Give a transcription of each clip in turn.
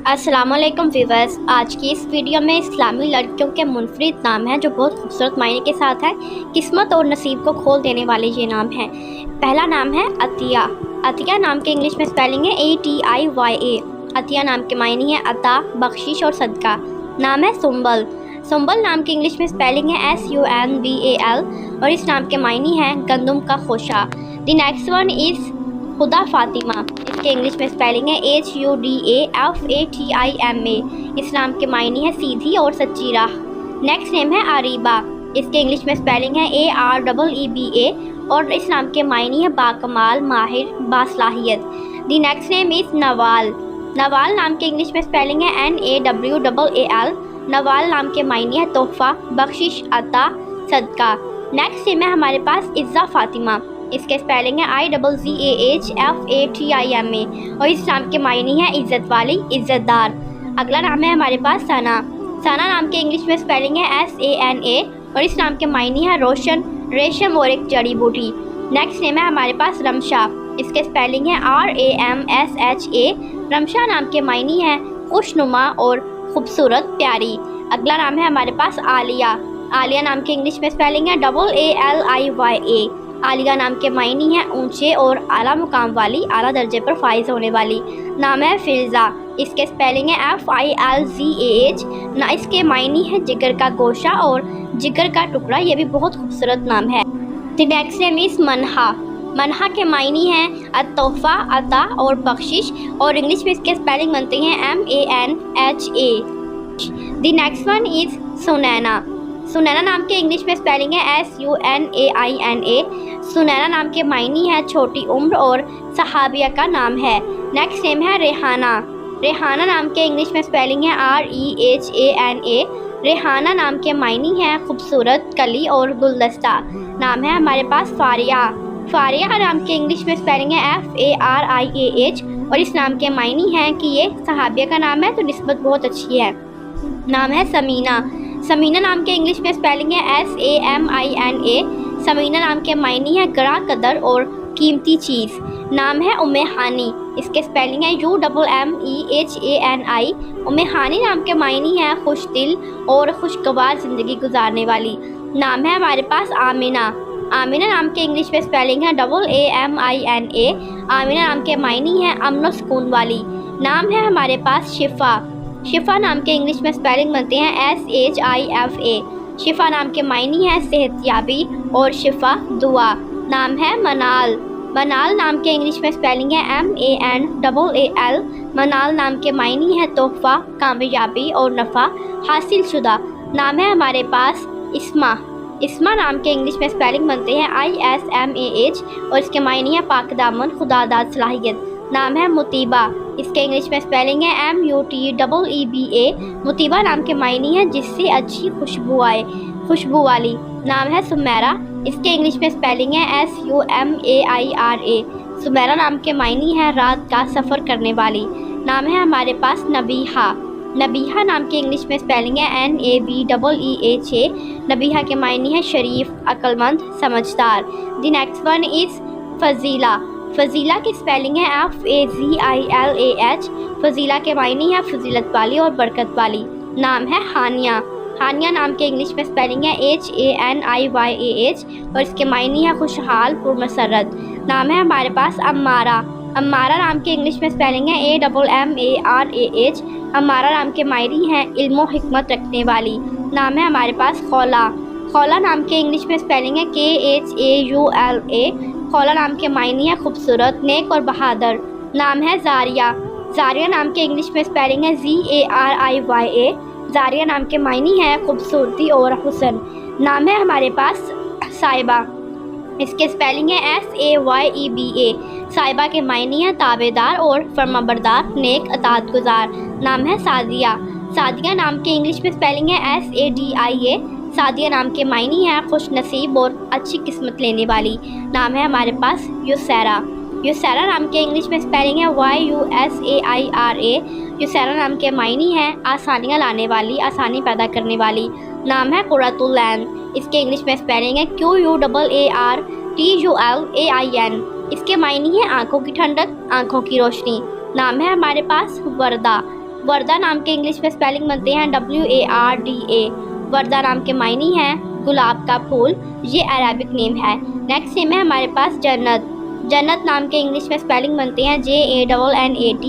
अस्सलामुअलैकुम व्यूवर्स, आज की इस वीडियो में इस्लामी लड़कियों के मुनफरिद नाम हैं जो बहुत खूबसूरत मायने के साथ हैं। किस्मत और नसीब को खोल देने वाले ये नाम हैं। पहला नाम है अतिया। अतिया नाम के इंग्लिश में स्पेलिंग है ATIYA। अतिया नाम के मायने हैं अता, बख्शिश और सदका। नाम है सुंबल। सुंबल नाम के इंग्लिश में स्पेलिंग है SUNBAL और इस नाम के मायने हैं गंदम का खोशा। द नेक्स्ट वन इज़ हुदा फातिमा। इसके इंग्लिश में स्पेलिंग है HUDAFATIMA। इस नाम के मायने हैं सीधी और सच्ची राह। नेक्स्ट नेम है आरीबा। इसके इंग्लिश में स्पेलिंग है AREEBA और इस नाम के मायने हैं बाकमाल, माहिर, बासलाहियत। The next name is Nawal. Nawal नाम के इंग्लिश में स्पेलिंग है NAWAAL। नवाल नाम के मायने हैं तोहफ़ा, बख्शिश, अता, सदका। नेक्स्ट नेम है हमारे पास इज़्ज़ा फातिमा। इसके स्पेलिंग है IZZAHFATIMA और इस नाम के मायने हैं इज़्ज़त वाली, इज़्ज़तदार। अगला नाम है हमारे पास सना। सना नाम के इंग्लिश में स्पेलिंग है SANA और इस नाम के मायने हैं रोशन, रेशम और एक जड़ी बूटी। नेक्स्ट नेम है हमारे पास रमशा। इसके स्पेलिंग है RAMSHA। रमशा नाम के मायने हैं खुशनुमा और खूबसूरत, प्यारी। अगला नाम है हमारे पास आलिया। आलिया नाम के इंग्लिश में स्पेलिंग है AALIYA। आलिया नाम के मायने हैं ऊंचे और आला मुकाम वाली, आला दर्जे पर फाइज होने वाली। नाम है फिल्ज़ा। इसके स्पेलिंग है FILZAH। ना इसके मायने हैं जिगर का गोशा और जिगर का टुकड़ा। ये भी बहुत खूबसूरत नाम है। The next name is Manha. Manha के मायने हैं अतोहफ़ा, अता और बख्शिश और इंग्लिश में इसके स्पेलिंग बनते हैं MANHA। The next one is Sunaina. Sunaina नाम के इंग्लिश में स्पेलिंग है SUNAINA। सुनैना नाम के मायने हैं छोटी उम्र और सहाबिया का नाम है। नेक्स्ट नेम है रेहाना। रेहाना नाम के इंग्लिश में स्पेलिंग है REHANA। रेहाना नाम के मायने हैं खूबसूरत, कली और गुलदस्ता। नाम है हमारे पास फारिया। फारिया नाम के इंग्लिश में स्पेलिंग है FARIAH और इस नाम के मायने हैं कि ये सहाबिया का नाम है तो निस्बत बहुत अच्छी है। नाम है समीना। समीना नाम के इंग्लिश में स्पेलिंग है SAMINA। समीना नाम के मायने हैं गरा कदर और कीमती चीज़। नाम है उम्मे हानी। इसके स्पेलिंग है UMMEHANI। उम्मे हानी नाम के मायने हैं खुश दिल और खुशगवार ज़िंदगी गुजारने वाली। नाम है हमारे पास आमिना। आमिना नाम के इंग्लिश में स्पेलिंग है AAMINA। आमिना नाम के मायने हैं अमन व सुकून वाली। नाम है हमारे पास शिफा। शिफा नाम के इंग्लिश में स्पेलिंग बनते हैं SHIFA। शिफा नाम के मायने हैं सेहतयाबी और शिफा, दुआ। नाम है मनाल। मनाल नाम के इंग्लिश में स्पेलिंग है MANAAL। मनाल नाम के मायने हैं तोहफ़ा, कामयाबी और नफ़ा हासिल शुदा। नाम है हमारे पास इस्मा। इस्मा नाम के इंग्लिश में स्पेलिंग बनते हैं ISMAH और इसके मायने हैं पाकदामन, खुदादाद, सलाहियत। नाम है मुतीबा। इसके इंग्लिश में स्पेलिंग है MUTEEBA। मुतीबा नाम के मायने हैं जिससे अच्छी खुशबू आए, खुशबू वाली। नाम है सुमेरा। इसके इंग्लिश में स्पेलिंग है SUMAIRA। सुमेरा नाम के मायने हैं रात का सफ़र करने वाली। नाम है हमारे पास नबीहा। नबीहा नाम के इंग्लिश में स्पेलिंग है NABEEHA। नबीहा के मायने हैं शरीफ, अक्लमंद, समझदार। The next one is Fazila. Fazila की स्पेलिंग है FAZILAH। फ़ज़ीला के मायने हैं फजीलत वाली और बरकत वाली। नाम है हानिया। हानिया नाम के इंग्लिश में स्पेलिंग है HANIYAH और इसके मायने हैं खुशहाल, पुरमसरत। नाम है हमारे पास अम्मारा। अम्मारा नाम के इंग्लिश में स्पेलिंग है AMMARAH। अम्मारा नाम के मायने हैं इल्म और हिकमत रखने वाली। नाम है हमारे पास खौला। खौला नाम के इंग्लिश में स्पेलिंग है KHAULA। खौला नाम के मायने हैं खूबसूरत, नेक और बहादुर। नाम है जारिया। जारिया नाम के इंग्लिश में स्पेलिंग है ZARIYA। जारिया नाम के मायने हैं खूबसूरती और हुस्न। नाम है हमारे पास साहिबा। इसके स्पेलिंग है SAYEBA। साहिबा के मायने हैं ताबेदार और फरमाबरदार, नेक, अतात गुजार। नाम है सादिया। सादिया नाम के इंग्लिश में स्पेलिंग है SADIA। सादिया नाम के मायने हैं खुश नसीब और अच्छी किस्मत लेने वाली। नाम है हमारे पास युसैरा। युसैरा नाम के इंग्लिश में स्पेलिंग है YUSAIRA। युसैरा नाम के मायने हैं आसानियाँ लाने वाली, आसानी पैदा करने वाली। नाम है कुर्रतुल ऐन। इसके इंग्लिश में स्पेलिंग है QUARTULAIN। इसके मायने हैं आंखों की ठंडक, आंखों की रोशनी। नाम है हमारे पास वर्दा। वर्दा नाम के इंग्लिश में स्पेलिंग बनते हैं WARDA। वर्दा नाम के मायने हैं गुलाब का फूल, ये अरेबिक नेम है। नेक्स्ट नेम है हमारे पास जन्नत। जन्नत नाम के इंग्लिश में स्पेलिंग बनते हैं JANNAT।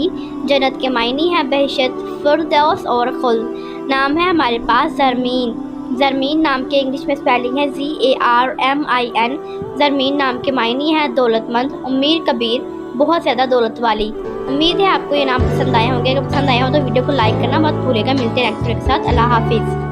जन्नत के मायने हैं बहशत, फिरदौस और खुल्द। नाम है हमारे पास ज़रमीन। ज़रमीन नाम के इंग्लिश में स्पेलिंग है ZARMIN। ज़रमीन नाम के मायने हैं दौलतमंद, अमीर, कबीर, बहुत ज़्यादा दौलत वाली। उम्मीद है आपको ये नाम पसंद आए होंगे। अगर पसंद आए हो तो वीडियो को लाइक करना मत भूलिएगा। मिलते हैं नेक्स्ट वीडियो के साथ। अल्लाह हाफिज़।